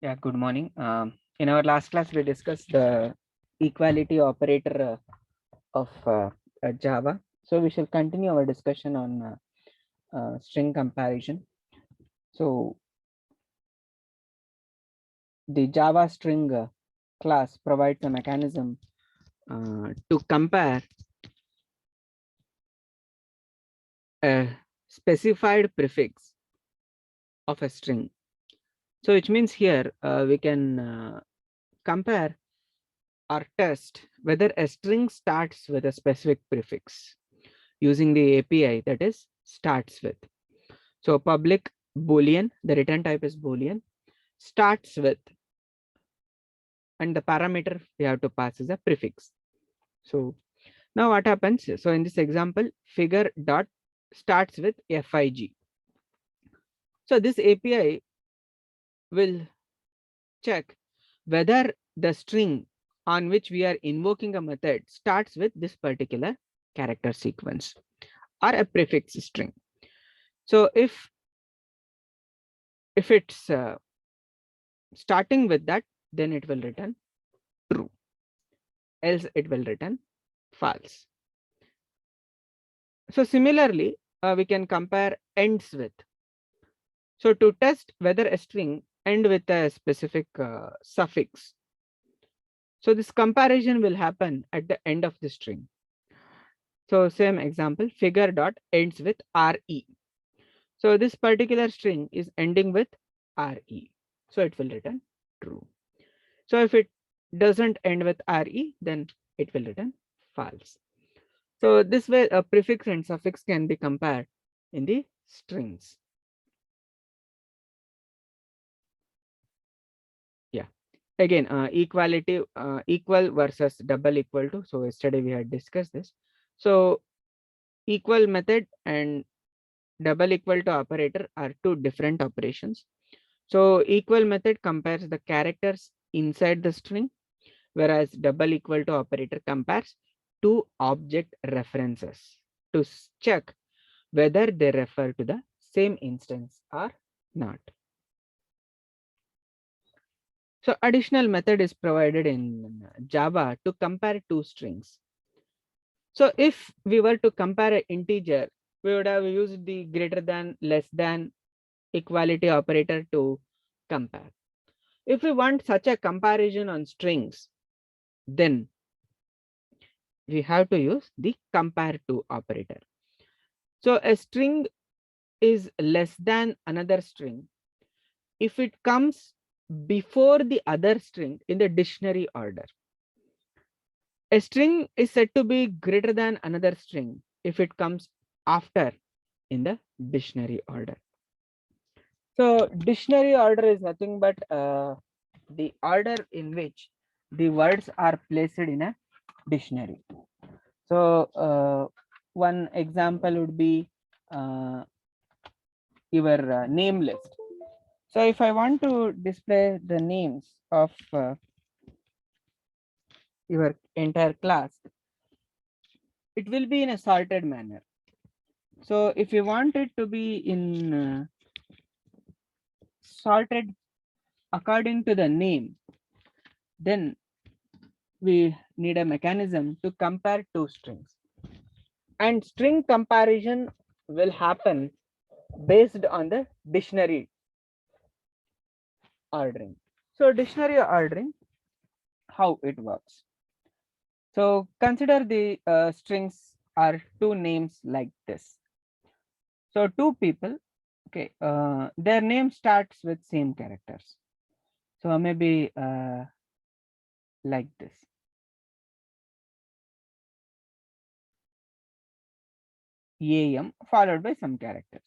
Yeah, good morning. In our last class, we discussed the equality operator of Java. So we shall continue our discussion on string comparison. So the Java string class provides a mechanism to compare a specified prefix of a string. So which means here we can compare or test whether a string starts with a specific prefix using the API that is starts with. So public Boolean, the return type is Boolean, starts with, and the parameter we have to pass is a prefix. So now what happens? So in this example, figure dot starts with FIG. So this API will check whether the string on which we are invoking a method starts with this particular character sequence or a prefix string. So if it's starting with that, then it will return true, else it will return false. So similarly, we can compare ends with. So to test whether a string end with a specific suffix. So this comparison will happen at the end of the string. So same example, figure dot ends with RE. So this particular string is ending with RE. So it will return true. So if it doesn't end with RE, then it will return false. So this way a prefix and suffix can be compared in the strings. Yeah. Again, equality, equal versus double equal to. So yesterday we had discussed this. So equal method and double equal to operator are two different operations. So equal method compares the characters inside the string, whereas double equal to operator compares two object references to check whether they refer to the same instance or not. So additional method is provided in Java to compare two strings. So if we were to compare an integer, we would have used the greater than, less than, equality operator to compare. If we want such a comparison on strings, then we have to use the compare to operator. So a string is less than another string if it comes before the other string in the dictionary order. A string is said to be greater than another string if it comes after in the dictionary order. So dictionary order is nothing but the order in which the words are placed in a dictionary. So one example would be your name list. So if I want to display the names of your entire class, it will be in a sorted manner. So if you want it to be in sorted according to the name, then we need a mechanism to compare two strings. And string comparison will happen based on the dictionary ordering. So dictionary ordering, how it works. So consider the strings are two names like this. So two people, okay, their name starts with same characters. So maybe like this. AM followed by some characters.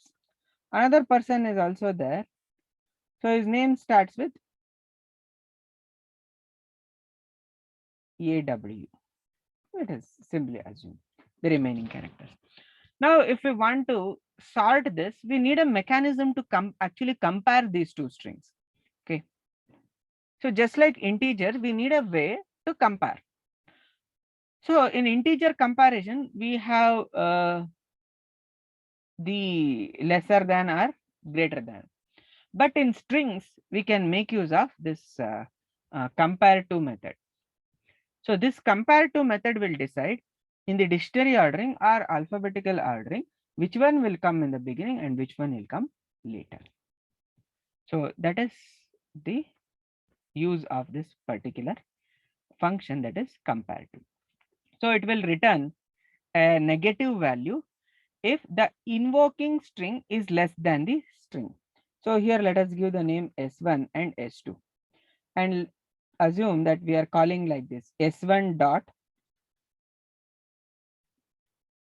Another person is also there. So his name starts with AW. It is simply assume the remaining characters. Now, if we want to sort this, we need a mechanism to actually compare these two strings. Okay. So just like integer, we need a way to compare. So in integer comparison, we have the lesser than or greater than. But in strings, we can make use of this compare to method. So this compare to method will decide in the dictionary ordering or alphabetical ordering, which one will come in the beginning and which one will come later. So that is the use of this particular function, that is compare to. So it will return a negative value if the invoking string is less than the string. So here let us give the name S1 and S2 and assume that we are calling like this S1 dot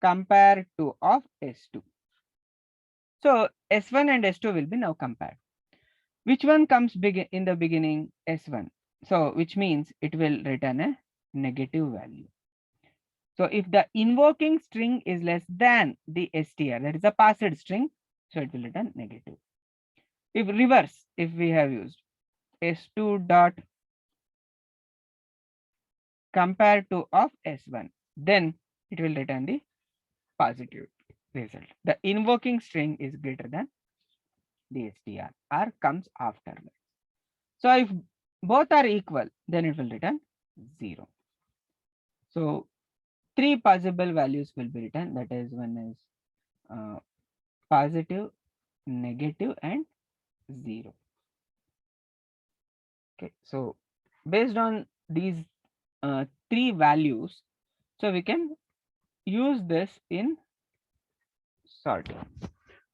compare to of S2. So S1 and S2 will be now compared. Which one comes in the beginning? S1. So which means it will return a negative value. So if the invoking string is less than the str, that is a passed string, so it will return negative. If reverse, if we have used S2 dot compare to of S1, then it will return the positive result. The invoking string is greater than the str or comes after that. So if both are equal, then it will return 0. So three possible values will be written. That is, one is positive, negative, and 0. Okay, so based on these three values, so we can use this in sorting.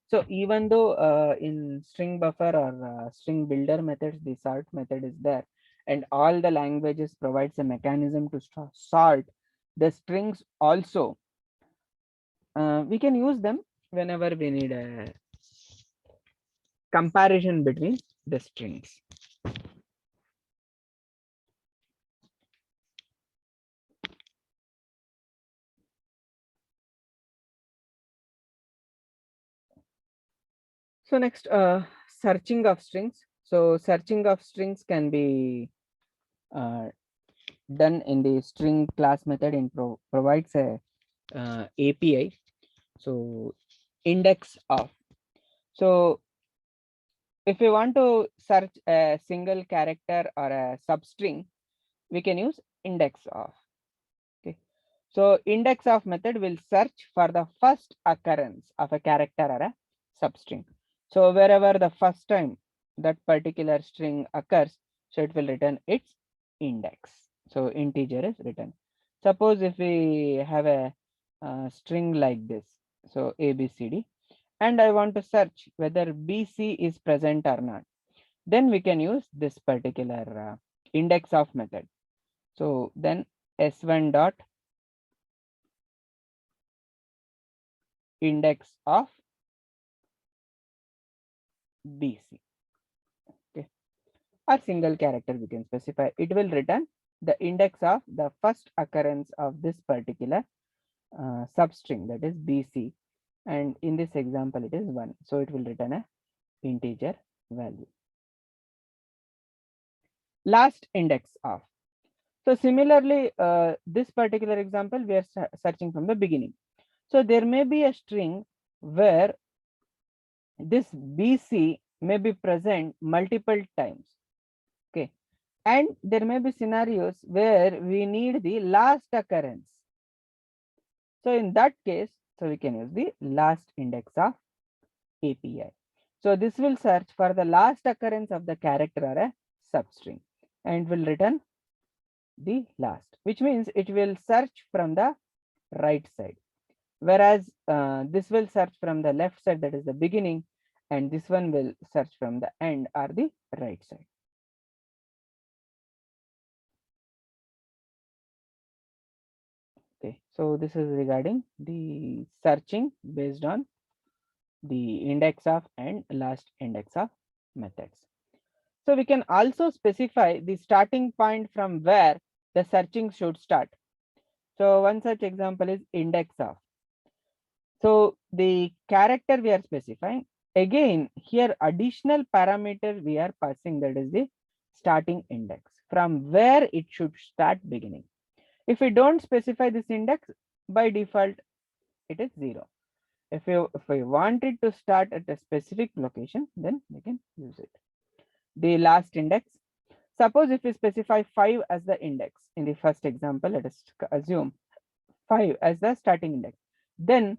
So even though in string buffer or string builder methods, the sort method is there, and all the languages provides a mechanism to sort the strings also, we can use them whenever we need a comparison between the strings. So next, searching of strings. So searching of strings can be done in the string class method and provides a API. So index of. So if we want to search a single character or a substring, we can use index of. Okay. So index of method will search for the first occurrence of a character or a substring. So wherever the first time that particular string occurs, so it will return its index. So integer is written. Suppose if we have a string like this, so ABCD, and I want to search whether BC is present or not, then we can use this particular index of method. So then S1 dot index of BC. Okay, or single character we can specify. It will return the index of the first occurrence of this particular substring, that is BC, and in this example it is 1, so it will return a integer value. Last index of. So similarly, this particular example we are searching from the beginning. So there may be a string where this BC may be present multiple times. Okay, and there may be scenarios where we need the last occurrence. So in that case, so we can use the last index of API. So this will search for the last occurrence of the character or a substring and will return the last, which means it will search from the right side, whereas this will search from the left side, that is the beginning, and this one will search from the end or the right side. Okay, so this is regarding the searching based on the index of and last index of methods. So we can also specify the starting point from where the searching should start. So one such example is index of. So the character we are specifying, again here additional parameter we are passing, that is the starting index from where it should start beginning. If we don't specify this index, by default it is 0. if we want it to start at a specific location, then we can use it. The last index. Suppose if we specify 5 as the index in the first example, let us assume 5 as the starting index. Then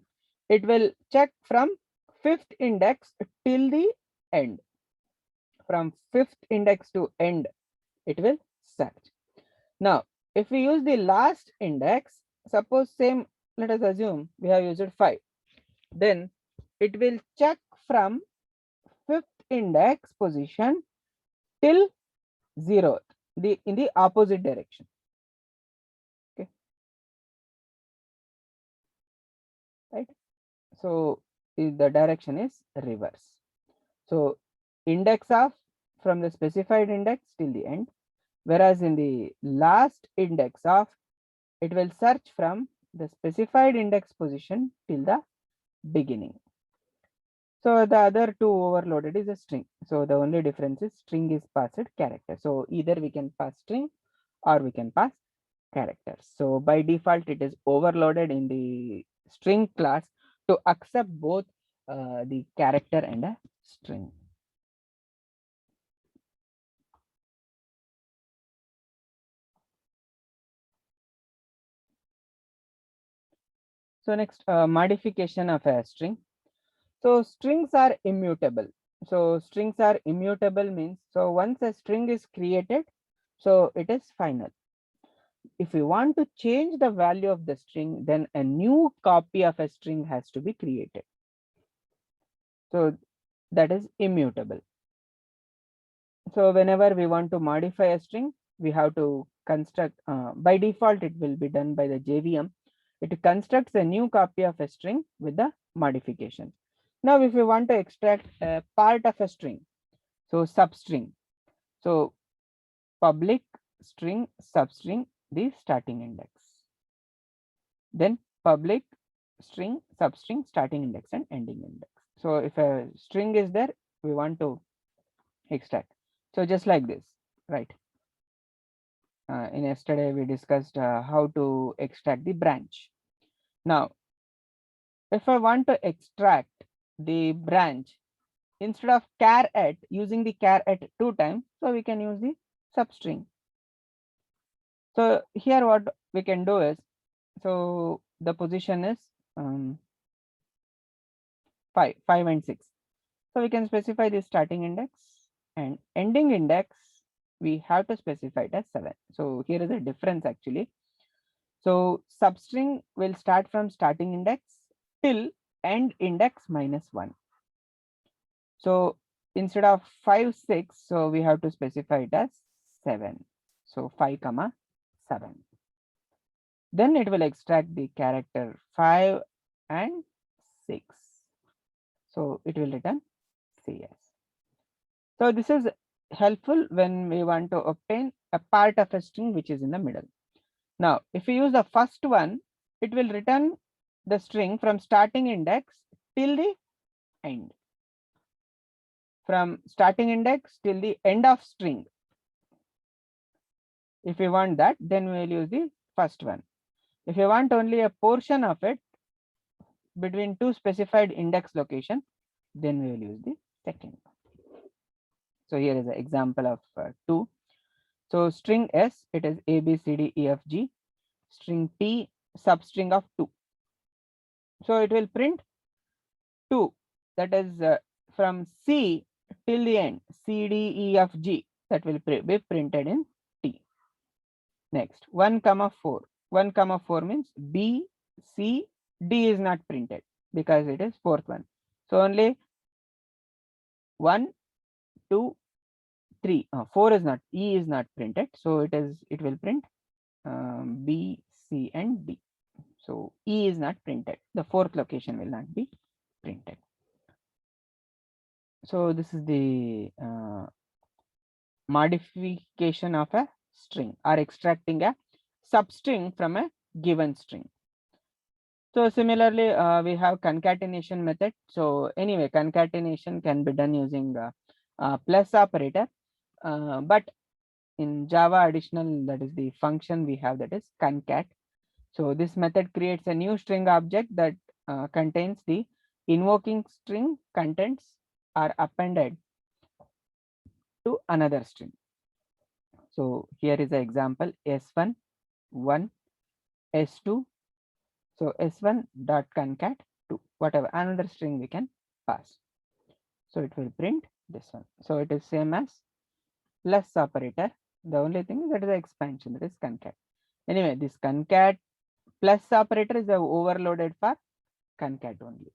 it will check from 5th index till the end. From 5th index to end, it will search. Now, if we use the last index, suppose same, let us assume we have used 5. Then it will check from 5th index position till 0th, in the opposite direction. Okay. Right. So the direction is reverse. So index of from the specified index till the end, whereas in the last index of, it will search from the specified index position till the beginning. So the other two overloaded is a string. So the only difference is string is passed character. So either we can pass string or we can pass characters. So by default, it is overloaded in the string class to accept both the character and a string. So next, modification of a string. So strings are immutable. So strings are immutable means, so once a string is created, so it is final. If we want to change the value of the string, then a new copy of a string has to be created. So that is immutable. So whenever we want to modify a string, we have to construct, by default, it will be done by the JVM. It constructs a new copy of a string with the modification. Now, if we want to extract a part of a string, so substring. So public string substring the starting index. Then public string substring starting index and ending index. So if a string is there, we want to extract. So just like this, right? In yesterday we discussed how to extract the branch. Now, if I want to extract the branch, instead of char at using the char at 2 times, so we can use the substring. So here what we can do is, so the position is 5 and 6. So we can specify the starting index and ending index. We have to specify it as 7. So here is a difference actually. So substring will start from starting index till end index -1. So instead of 5, 6, so we have to specify it as 7. So 5, 7. Then it will extract the character 5 and 6. So it will return CS. So this is helpful when we want to obtain a part of a string which is in the middle. Now, if we use the first one, it will return the string from starting index till the end. From starting index till the end of string. If we want that, then we will use the first one. If you want only a portion of it between two specified index location, then we will use the second. So here is an example of 2. So string S, it is A, B, C, D, E, F, G. String T, substring of 2. So it will print 2, that is from C till the end, C, D, E, F, G, that will be printed in T. Next, 1, 4. 1, 4 means B, C, D is not printed because it is fourth one. So only 1, 2, 3, 4 is not, E is not printed. So it will print B, C, and D. So E is not printed. The fourth location will not be printed. So this is the modification of a string or extracting a substring from a given string. So similarly, we have concatenation method. So anyway, concatenation can be done using plus operator, but in Java additional, that is the function we have, that is concat. So this method creates a new string object that contains the invoking string contents are appended to another string. So here is the example S1, 1, S2. So S1 dot concat to whatever another string we can pass. So it will print this one. So it is same as plus operator. The only thing that is the expansion, that is concat. Anyway, this concat plus operator is overloaded for concat only.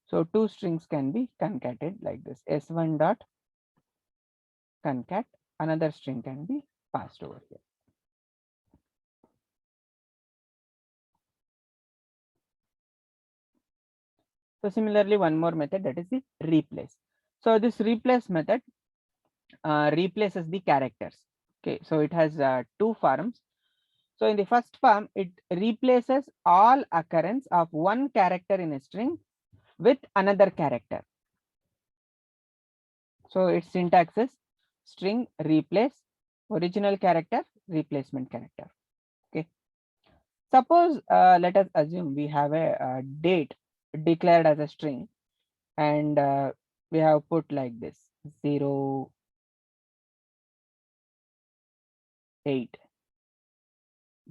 So two strings can be concated like this. S1 dot concat, another string can be passed over here. So similarly, one more method, that is the replace. So this replace method replaces the characters. Okay, so it has two forms. So in the first form, it replaces all occurrence of one character in a string with another character. So its syntax is string replace original character replacement character. Okay. Suppose let us assume we have a date declared as a string, and we have put like this 08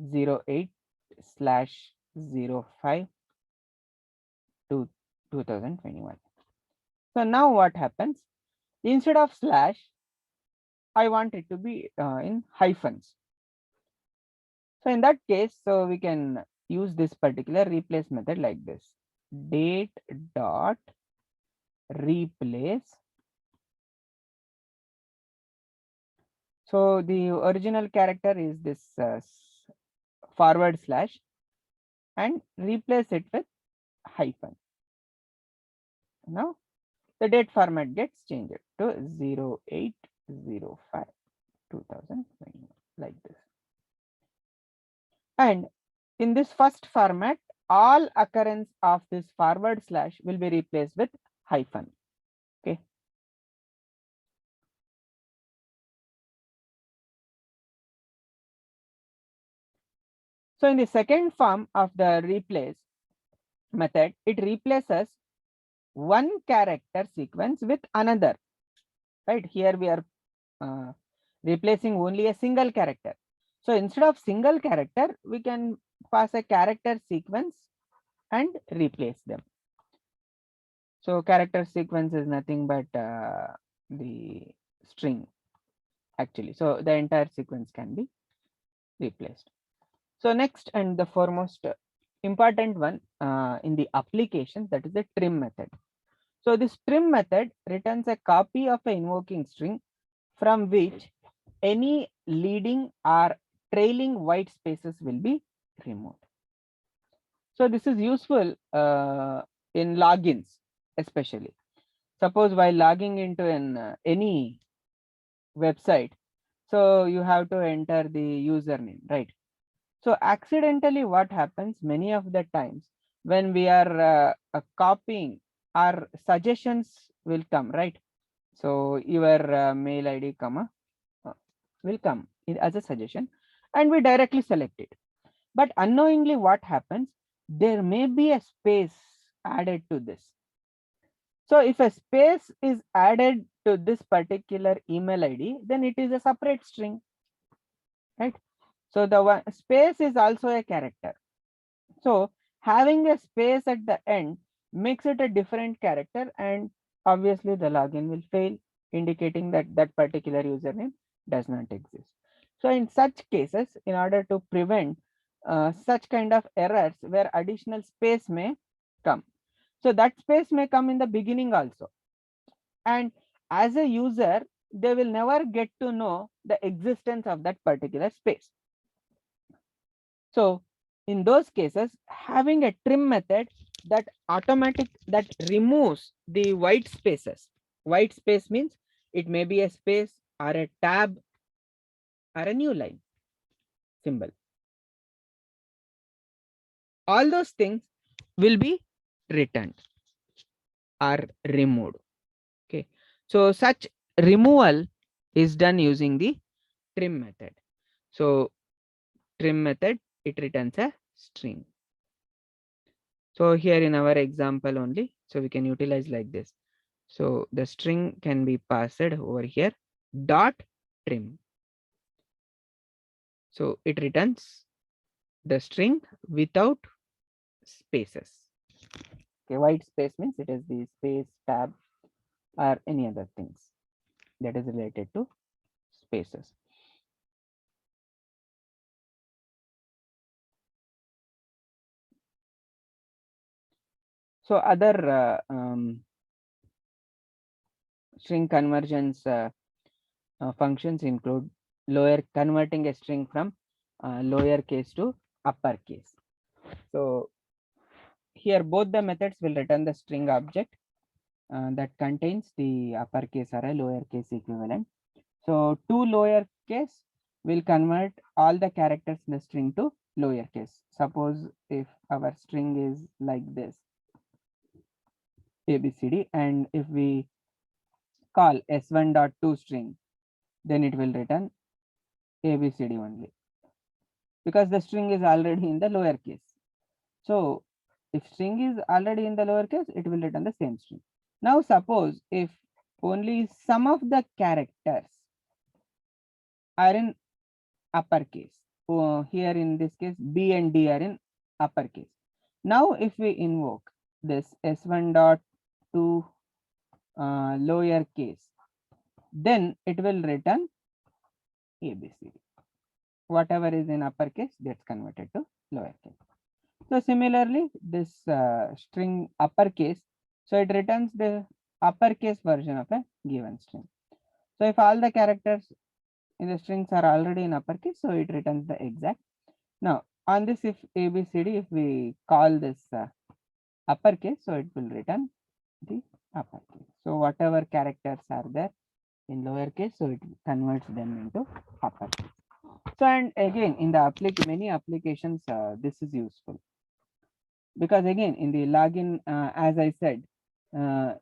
08/05 to 2021. So now what happens? Instead of slash, I want it to be in hyphens. So in that case, so we can use this particular replace method like this: date dot replace. So the original character is this forward slash, and replace it with hyphen. Now the date format gets changed to 08/05/2021 like this. And in this first format, all occurrence of this forward slash will be replaced with hyphen. Okay. So in the second form of the replace method, it replaces one character sequence with another. Right here we are replacing only a single character. So instead of single character, we can pass a character sequence and replace them. So character sequence is nothing but the string actually. So the entire sequence can be replaced. So next and the foremost important one in the application, that is the trim method. So this trim method returns a copy of an invoking string from which any leading or trailing white spaces will be removed. So this is useful in logins especially. Suppose while logging into an any website, so you have to enter the username, right? So accidentally what happens many of the times when we are copying, our suggestions will come, right? So your mail ID comma will come as a suggestion, and we directly select it. But unknowingly what happens, there may be a space added to this. So if a space is added to this particular email ID, then it is a separate string, right? So the one space is also a character. So having a space at the end makes it a different character, and obviously the login will fail, indicating that that particular username does not exist. So in such cases, in order to prevent such kind of errors where additional space may come, so that space may come in the beginning also, and as a user they will never get to know the existence of that particular space. So in those cases, having a trim method that removes the white spaces. White space means it may be a space or a tab or a new line symbol. All those things will be returned or removed. Okay. So such removal is done using the trim method. So trim method, it returns a string. So here in our example only, So we can utilize like this. So the string can be passed over here, dot trim. So it returns the string without spaces. Okay, white space means it is the space, tab, or any other things that is related to spaces. So other string conversions functions include converting a string from lowercase to uppercase. So here both the methods will return the string object that contains the uppercase or a lowercase equivalent. So two lowercase will convert all the characters in the string to lowercase. Suppose if our string is like this, ABCD, and if we call s1.to string, then it will return ABCD only, because the string is already in the lowercase. So if string is already in the lowercase, it will return the same string. Now suppose if only some of the characters are in uppercase. Here in this case, B and D are in uppercase. Now if we invoke this s1 dot to lowercase, then it will return ABCD. Whatever is in uppercase gets converted to lowercase. So similarly, this string uppercase, so it returns the uppercase version of a given string. So if all the characters in the strings are already in uppercase, so it returns the exact. Now on this, if ABCD, if we call this uppercase, so it will return the uppercase. So whatever characters are there in lowercase, so it converts them into uppercase. So and again in the many applications, this is useful, because again in the login, as I said, uh,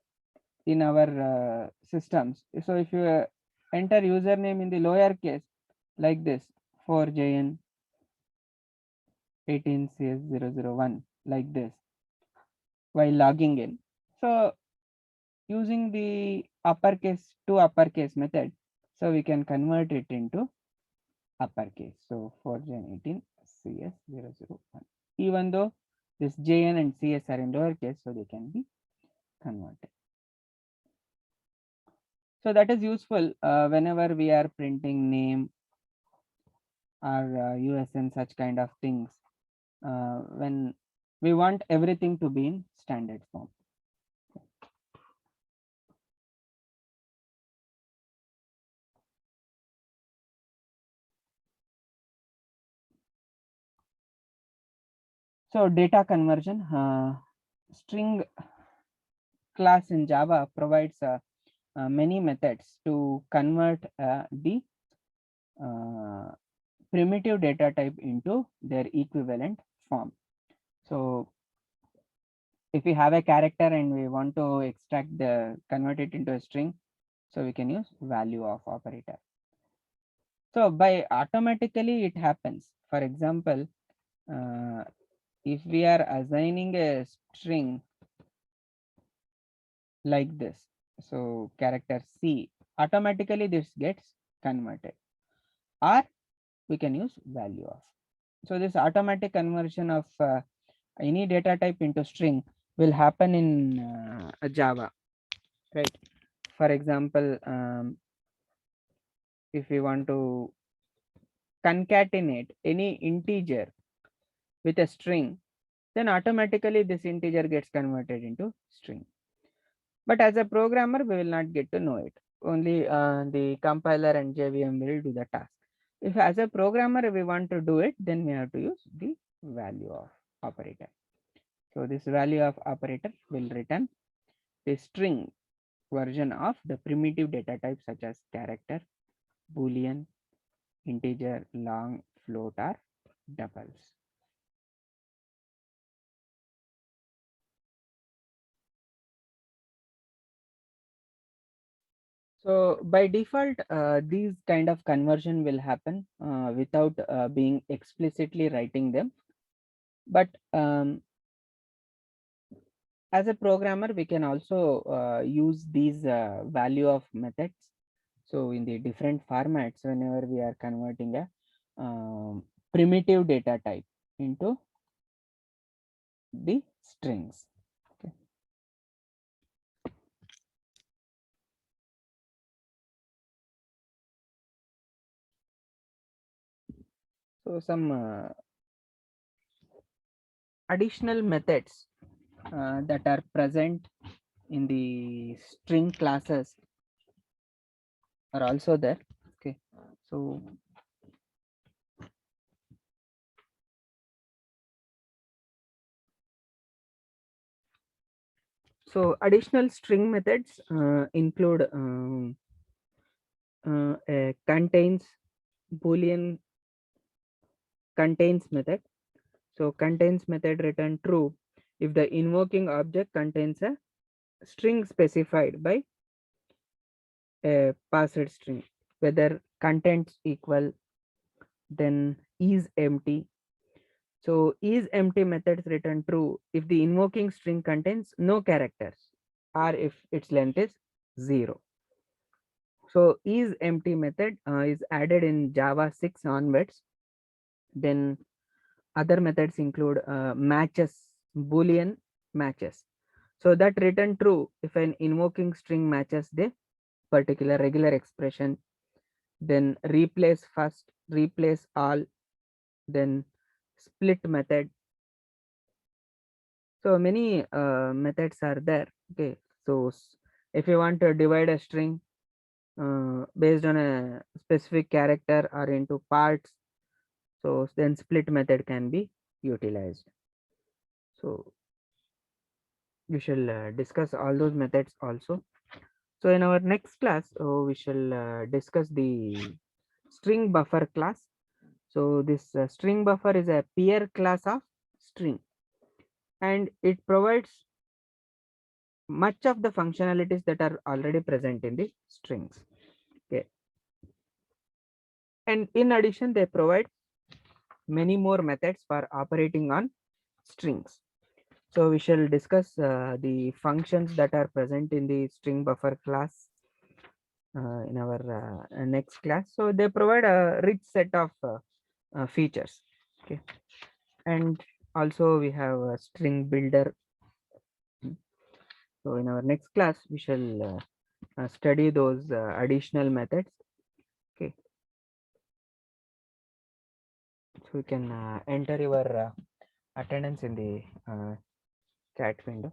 in our systems, so if you enter username in the lowercase like this, 4jn 18cs001, like this, while logging in, so using the uppercase to uppercase method, so we can convert it into uppercase. So 4jn 18cs001, even though this jn and cs are in lowercase, so they can be converted. So that is useful whenever we are printing name or USN, such kind of things, when we want everything to be in standard form. So data conversion, string class in Java provides many methods to convert the primitive data type into their equivalent form. So if we have a character and we want to convert it into a string, so we can use value of operator. So by automatically it happens. For example, if we are assigning a string like this, so character C, automatically this gets converted, or we can use value of. So this automatic conversion of any data type into string will happen in Java, right? For example, if we want to concatenate any integer with a string, then automatically this integer gets converted into string. But as a programmer, we will not get to know it. Only the compiler and JVM will do the task. If as a programmer we want to do it, then we have to use the value of operator. So this value of operator will return the string version of the primitive data type, such as character, boolean, integer, long, float, or doubles. So by default, these kind of conversion will happen without being explicitly writing them. But as a programmer, we can also use these value of methods. So in the different formats, whenever we are converting a primitive data type into the strings. Okay. So some additional methods that are present in the string classes are also there. Okay, so additional string methods include a contains boolean contains method. So contains method return true if the invoking object contains a string specified by a passed string, whether contents equal, then is empty. So is empty methods return true if the invoking string contains no characters or if its length is 0. So is empty method is added in Java 6 onwards. Then other methods include matches, boolean matches. So that return true if an invoking string matches the particular regular expression. Then replace first, replace all, then split method. So many methods are there. Okay, so if you want to divide a string based on a specific character or into parts, so then split method can be utilized. So we shall discuss all those methods also. So in our next class, we shall discuss the string buffer class. So this string buffer is a peer class of string, and it provides much of the functionalities that are already present in the strings. Okay, and in addition, they provide many more methods for operating on strings. So we shall discuss the functions that are present in the string buffer class in our next class. So they provide a rich set of features. Okay, and also we have a string builder. So in our next class, we shall study those additional methods. Okay, so you can enter your attendance in the chat window.